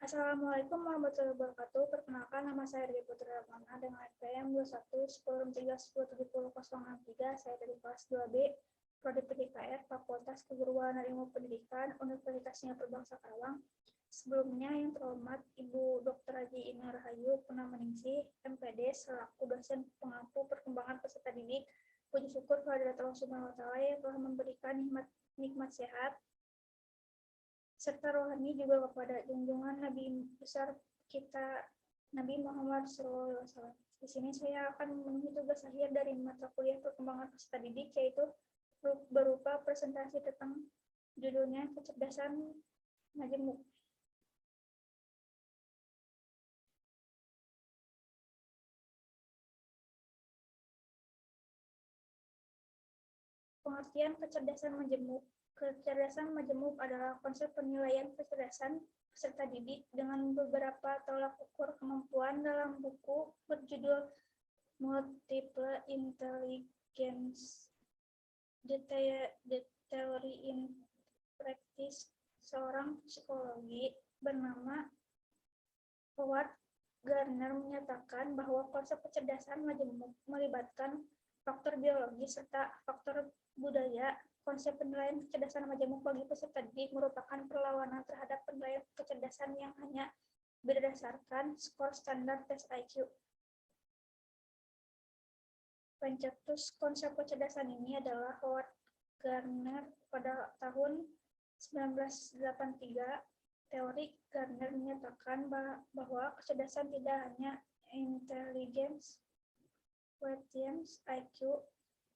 Assalamualaikum warahmatullahi wabarakatuh. Perkenalkan, nama saya Dewi Putri Rahmana dengan NPM 2110317063. Saya dari kelas 2B, Prodi PDKR, Fakultas Keguruan dan Ilmu Pendidikan, Universitas Singapura Bangsa Karawang. Sebelumnya, yang terhormat Ibu Dr. Haji Ina Rahayu Purnamaningsih, MPD, selaku dosen pengampu perkembangan peserta didik. Puji syukur kehadirat Allah Subhanahu wa Ta'ala yang telah memberikan nikmat sehat serta rohani juga kepada junjungan Nabi besar kita Nabi Muhammad SAW. Di sini saya akan memenuhi tugas akhir dari mata kuliah perkembangan peserta didik, yaitu berupa presentasi tentang judulnya kecerdasan majemuk. Pengertian kecerdasan majemuk. Kecerdasan majemuk adalah konsep penilaian kecerdasan peserta didik dengan beberapa tolak ukur kemampuan dalam buku berjudul Multiple Intelligence, The Theory in Practice, seorang psikologi bernama Howard Gardner menyatakan bahwa konsep kecerdasan majemuk melibatkan faktor biologi serta faktor budaya. Konsep penilaian kecerdasan majemuk bagi peserta didik merupakan perlawanan terhadap penilaian kecerdasan yang hanya berdasarkan skor standar tes IQ. Pencetus konsep kecerdasan ini adalah Howard Gardner pada tahun 1983. Teori Gardner menyatakan bahwa kecerdasan tidak hanya intelligence, quotient IQ,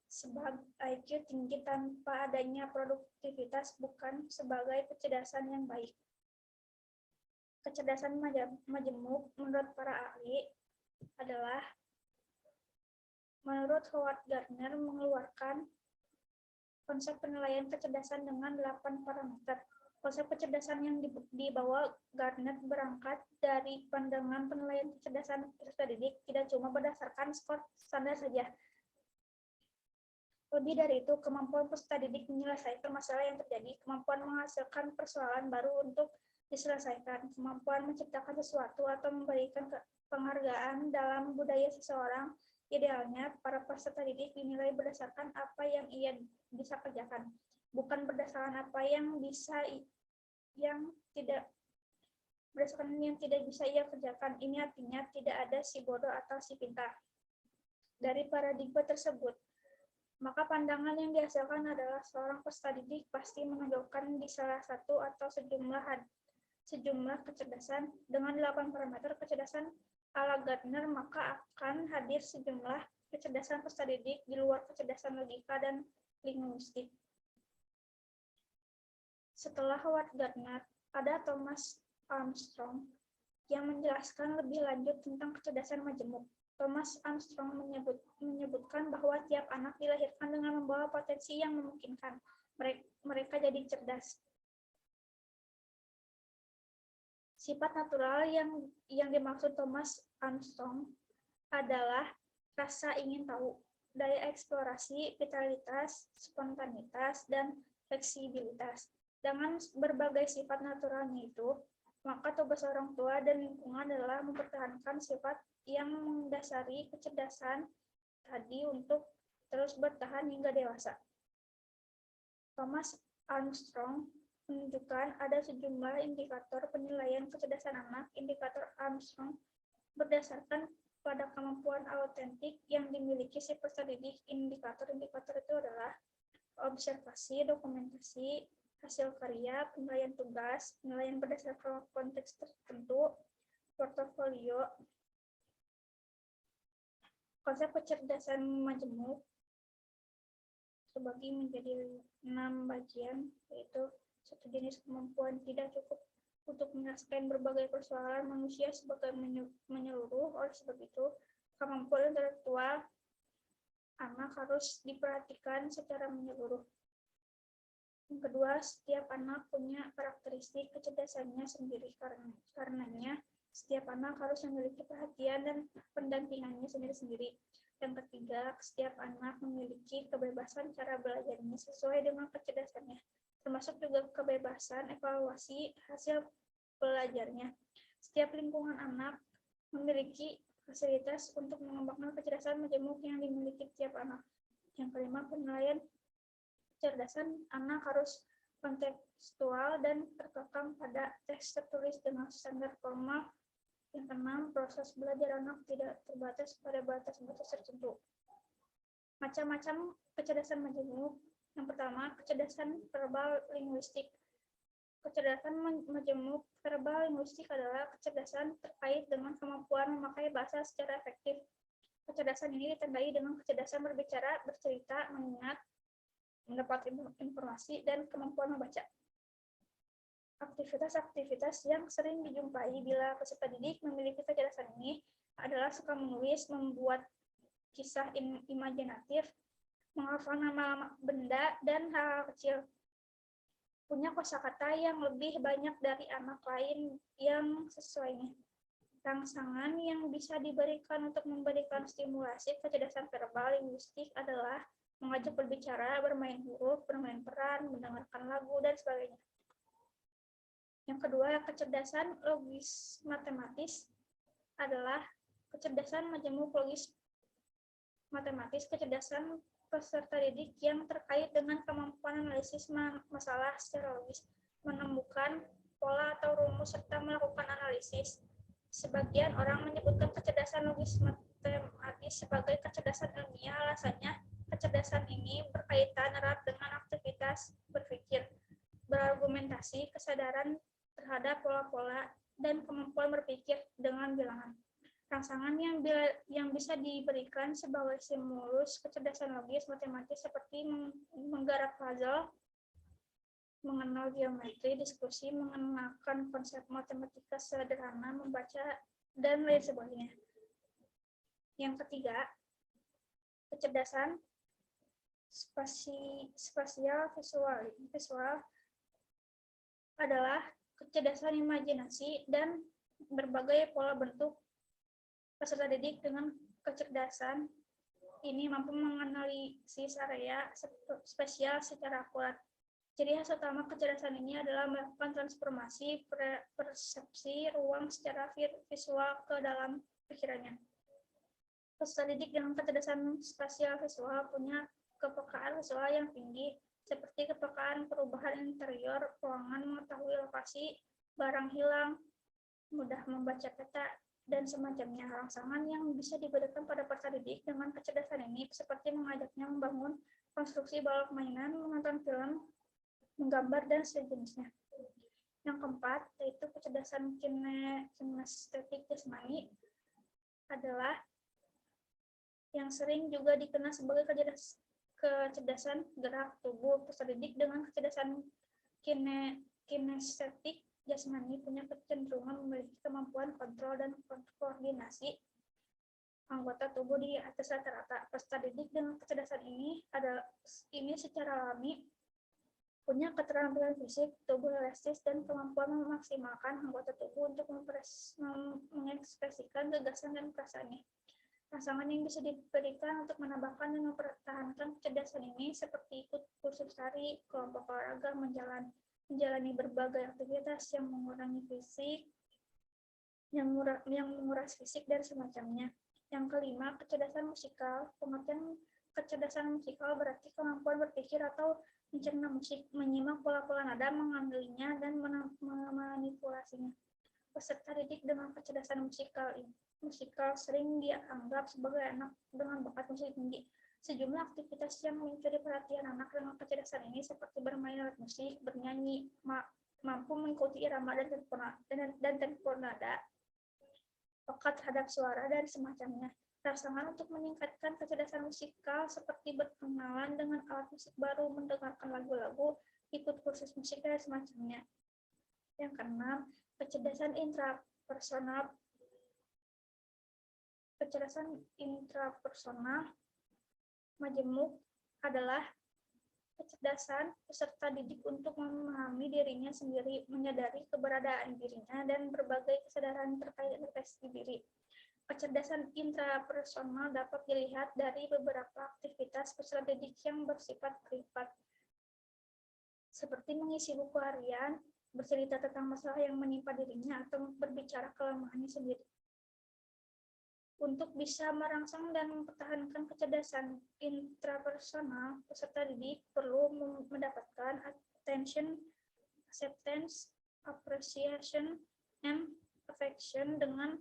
sebab IQ tinggi tanpa adanya produktivitas bukan sebagai kecerdasan yang baik. Kecerdasan majemuk menurut para ahli adalah, menurut Howard Gardner, mengeluarkan konsep penilaian kecerdasan dengan 8 parameter. Konsep kecerdasan yang dibawa Gardner berangkat dari pandangan penilaian kecerdasan peserta didik tidak cuma berdasarkan skor standar saja. Lebih dari itu, kemampuan peserta didik menyelesaikan masalah yang terjadi, kemampuan menghasilkan persoalan baru untuk diselesaikan, kemampuan menciptakan sesuatu atau memberikan penghargaan dalam budaya seseorang. Idealnya, para peserta didik dinilai berdasarkan apa yang ia bisa kerjakan, bukan berdasarkan apa yang tidak bisa ia kerjakan. Ini artinya tidak ada si bodoh atau si pintar. Dari paradigma tersebut, maka pandangan yang dihasilkan adalah seorang peserta didik pasti menonjolkan di salah satu atau sejumlah kecerdasan. Dengan 8 parameter kecerdasan ala Gardner, maka akan hadir sejumlah kecerdasan peserta didik di luar kecerdasan logika dan linguistik. Setelah Howard Gardner, ada Thomas Armstrong yang menjelaskan lebih lanjut tentang kecerdasan majemuk. Thomas Armstrong menyebutkan bahwa tiap anak dilahirkan dengan membawa potensi yang memungkinkan mereka jadi cerdas. Sifat natural yang dimaksud Thomas Armstrong adalah rasa ingin tahu, daya eksplorasi, vitalitas, spontanitas, dan fleksibilitas. Dengan berbagai sifat naturalnya itu, maka tugas orang tua dan lingkungan adalah mempertahankan sifat yang mendasari kecerdasan tadi untuk terus bertahan hingga dewasa. Thomas Armstrong menunjukkan ada sejumlah indikator penilaian kecerdasan anak. Indikator Armstrong berdasarkan pada kemampuan autentik yang dimiliki si peserta didik. Indikator-indikator itu adalah observasi, dokumentasi, hasil karya, penilaian tugas, penilaian berdasarkan konteks tertentu, portofolio. Konsep kecerdasan majemuk terbagi menjadi 6 bagian, yaitu satu jenis kemampuan tidak cukup untuk menyelesaikan berbagai persoalan manusia sebagai menyeluruh. Oleh sebab itu, kemampuan intelektual anak harus diperhatikan secara menyeluruh. Yang kedua, setiap anak punya karakteristik kecerdasannya sendiri, karenanya setiap anak harus memiliki perhatian dan pendampingannya sendiri-sendiri. Yang ketiga, setiap anak memiliki kebebasan cara belajarnya sesuai dengan kecerdasannya, termasuk juga kebebasan evaluasi hasil belajarnya. Setiap lingkungan anak memiliki fasilitas untuk mengembangkan kecerdasan majemuk yang dimiliki tiap anak. Yang kelima, penilaian kecerdasan anak harus kontekstual dan terkekang pada teks tertulis dengan standar formal. Yang keenam, proses belajar anak tidak terbatas pada batas-batas tertentu. Macam-macam kecerdasan majemuk. Yang pertama, kecerdasan verbal linguistik. Kecerdasan majemuk verbal linguistik adalah kecerdasan terkait dengan kemampuan memakai bahasa secara efektif. Kecerdasan ini ditandai dengan kecerdasan berbicara, bercerita, mengingat, mendapat informasi, dan kemampuan membaca. Aktivitas-aktivitas yang sering dijumpai bila peserta didik memiliki kecerdasan ini adalah suka menulis, membuat kisah imajinatif, menghafal nama benda, dan hal-hal kecil. Punya kosakata yang lebih banyak dari anak lain yang sesuainya. Rangsangan yang bisa diberikan untuk memberikan stimulasi kecerdasan verbal linguistik adalah mengajak berbicara, bermain huruf, bermain peran, mendengarkan lagu, dan sebagainya. Yang kedua, kecerdasan logis matematis adalah kecerdasan majemuk logis matematis, kecerdasan peserta didik yang terkait dengan kemampuan analisis masalah secara logis, menemukan pola atau rumus, serta melakukan analisis. Sebagian orang menyebutkan kecerdasan logis matematis sebagai kecerdasan ilmiah, alasannya kecerdasan ini berkaitan erat dengan aktivitas berpikir, berargumentasi, kesadaran terhadap pola-pola, dan kemampuan berpikir dengan bilangan. Rangsangan yang bisa diberikan sebagai stimulus kecerdasan logis matematis seperti menggarap puzzle, mengenal geometri, diskusi, mengenalkan konsep matematika sederhana, membaca, dan lain sebagainya. Yang ketiga, kecerdasan spasial visual adalah kecerdasan imajinasi dan berbagai pola bentuk. Peserta didik dengan kecerdasan ini mampu menganalisis area spasial secara akurat. Ciri khas utama kecerdasan ini adalah melakukan transformasi persepsi ruang secara visual ke dalam pikirannya. Peserta didik dengan kecerdasan spasial visual punya kepekaan visual yang tinggi, seperti kepekaan perubahan interior ruangan, mengetahui lokasi, barang hilang, mudah membaca peta, dan semacamnya. Rangsangan yang bisa diberikan pada peserta didik dengan kecerdasan ini seperti mengajaknya membangun konstruksi balok mainan, menonton film, menggambar, dan sejenisnya. Yang keempat, yaitu kecerdasan kinestetik jasmani adalah yang sering juga dikenal sebagai kecerdasan gerak tubuh. Peserta didik dengan kecerdasan kinestetik jasmani punya kecenderungan memiliki kemampuan kontrol dan koordinasi anggota tubuh di atas rata-rata. Peserta didik dengan kecerdasan ini secara alami punya keterampilan fisik, tubuh elastis, dan kemampuan memaksimalkan anggota tubuh untuk mengekspresikan gagasan dan perasaannya. Rangsangan yang bisa diberikan untuk menambahkan dan mempertahankan kecerdasan ini seperti ikut kursus tari, kelompok olahraga, menjalani berbagai aktivitas yang mengurangi fisik, yang menguras fisik, dan semacamnya. Yang kelima, kecerdasan musikal. Pengertian kecerdasan musikal berarti kemampuan berpikir atau mencerna musik, menyimak pola-pola nada, mengambilnya, dan memanipulasinya. Peserta didik dengan kecerdasan musikal sering dianggap sebagai anak dengan bakat musik tinggi. Sejumlah aktivitas yang mencuri perhatian anak dengan kecerdasan ini seperti bermain alat musik, bernyanyi, mampu mengikuti irama dan tempo nada, peka terhadap suara, dan semacamnya. Rangsangan untuk meningkatkan kecerdasan musikal seperti berkenalan dengan alat musik baru, mendengarkan lagu-lagu, ikut kursus musik, dan semacamnya. Yang keenam, kecerdasan intrapersonal. Kecerdasan intrapersonal majemuk adalah kecerdasan peserta didik untuk memahami dirinya sendiri, menyadari keberadaan dirinya, dan berbagai kesadaran terkait refleksi diri. Kecerdasan intrapersonal dapat dilihat dari beberapa aktivitas peserta didik yang bersifat privat, seperti mengisi buku harian, bercerita tentang masalah yang menimpa dirinya atau berbicara kelemahannya sendiri. Untuk bisa merangsang dan mempertahankan kecerdasan intrapersonal, peserta didik perlu mendapatkan attention, acceptance, appreciation, and affection. Dengan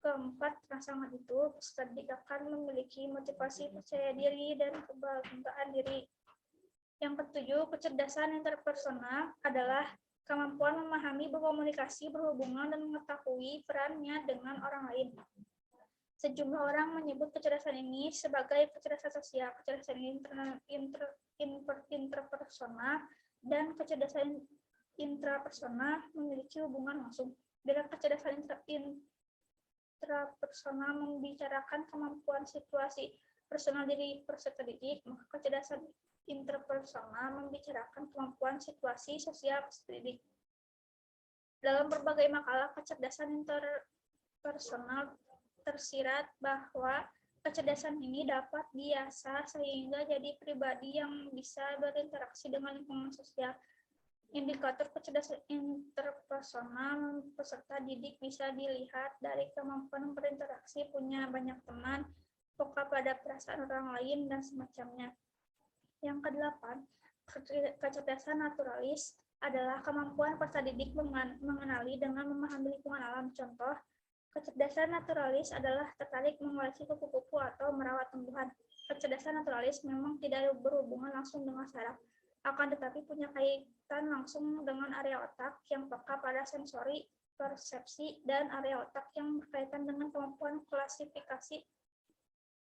keempat rangsangan itu, peserta didik akan memiliki motivasi, percaya diri, dan kebanggaan diri. Yang ketujuh, kecerdasan interpersonal adalah kemampuan memahami, berkomunikasi, berhubungan, dan mengetahui perannya dengan orang lain. Sejumlah orang menyebut kecerdasan ini sebagai kecerdasan sosial, kecerdasan interpersonal, dan kecerdasan intrapersonal memiliki hubungan langsung. Bila kecerdasan intrapersonal membicarakan kemampuan situasi personal diri peserta didik, maka kecerdasan interpersonal membicarakan kemampuan situasi sosial peserta didik. Dalam berbagai makalah, kecerdasan interpersonal tersirat bahwa kecerdasan ini dapat diasah sehingga jadi pribadi yang bisa berinteraksi dengan lingkungan sosial. Indikator kecerdasan interpersonal peserta didik bisa dilihat dari kemampuan berinteraksi, punya banyak teman, peka pada perasaan orang lain, dan semacamnya. Yang kedelapan, kecerdasan naturalis adalah kemampuan peserta didik mengenali dengan memahami lingkungan alam. Contoh, kecerdasan naturalis adalah tertarik mengoleksi kupu-kupu atau merawat tumbuhan. Kecerdasan naturalis memang tidak berhubungan langsung dengan saraf, akan tetapi punya kaitan langsung dengan area otak yang peka pada sensori, persepsi, dan area otak yang berkaitan dengan kemampuan klasifikasi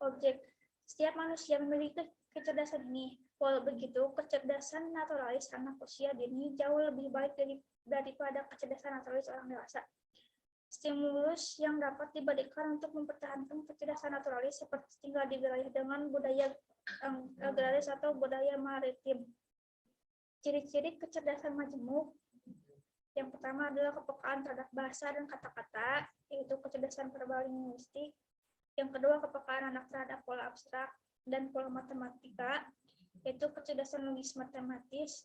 objek. Setiap manusia memiliki kecerdasan ini. Walau begitu, kecerdasan naturalis anak usia dini jauh lebih baik daripada kecerdasan naturalis orang dewasa. Stimulus yang dapat diberikan untuk mempertahankan kecerdasan naturalis seperti tinggal di wilayah dengan budaya agraris atau budaya maritim. Ciri-ciri kecerdasan majemuk. Yang pertama adalah kepekaan terhadap bahasa dan kata-kata, yaitu kecerdasan verbal linguistik. Yang kedua, kepekaan anak terhadap pola abstrak dan pola matematika, yaitu kecerdasan logis matematis.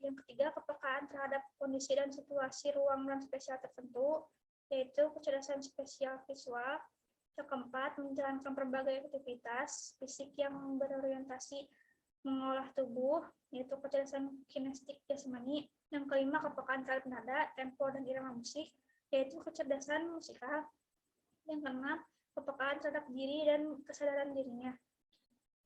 Yang ketiga, kepekaan terhadap kondisi dan situasi ruang dan spesial tertentu, yaitu kecerdasan spesial visual. Yang keempat, menjalankan berbagai aktivitas fisik yang berorientasi mengolah tubuh, yaitu kecerdasan kinestik jasmani. Yang kelima, kepekaan terhadap nada, tempo, dan irama musik, yaitu kecerdasan musikal. Yang keenam, kepekaan terhadap diri dan kesadaran dirinya,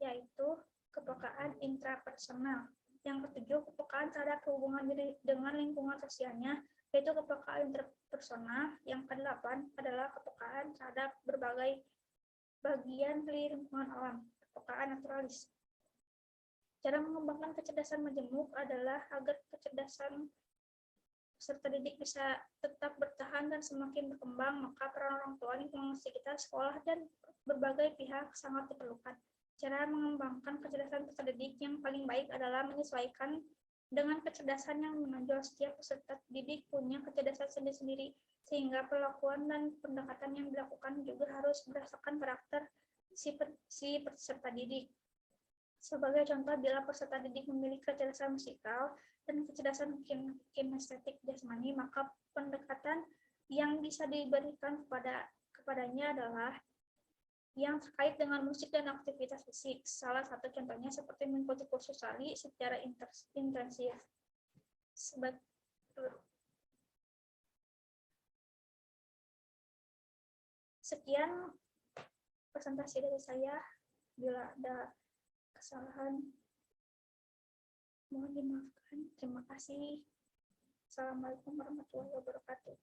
yaitu kepekaan intrapersonal. Yang ketujuh, kepekaan terhadap hubungan diri dengan lingkungan sosialnya, yaitu kepekaan interpersonal. Yang kedelapan adalah kepekaan terhadap berbagai bagian dari lingkungan alam, kepekaan naturalis. Cara mengembangkan kecerdasan majemuk adalah agar kecerdasan peserta didik bisa tetap bertahan dan semakin berkembang, maka peran orang tua, lingkungan sekitar, sekolah, dan berbagai pihak sangat diperlukan. Cara mengembangkan kecerdasan peserta didik yang paling baik adalah menyesuaikan dengan kecerdasan yang menonjol. Setiap peserta didik punya kecerdasan sendiri-sendiri, sehingga perlakuan dan pendekatan yang dilakukan juga harus berdasarkan karakter si peserta didik. Sebagai contoh, bila peserta didik memiliki kecerdasan musikal dan kecerdasan kinestetik jasmani, maka pendekatan yang bisa diberikan kepadanya adalah yang terkait dengan musik dan aktivitas fisik. Salah satu contohnya seperti mengikuti kursus tari secara intensif. Sekian presentasi dari saya. Bila ada kesalahan, mohon dimaafkan. Terima kasih. Assalamualaikum warahmatullahi wabarakatuh.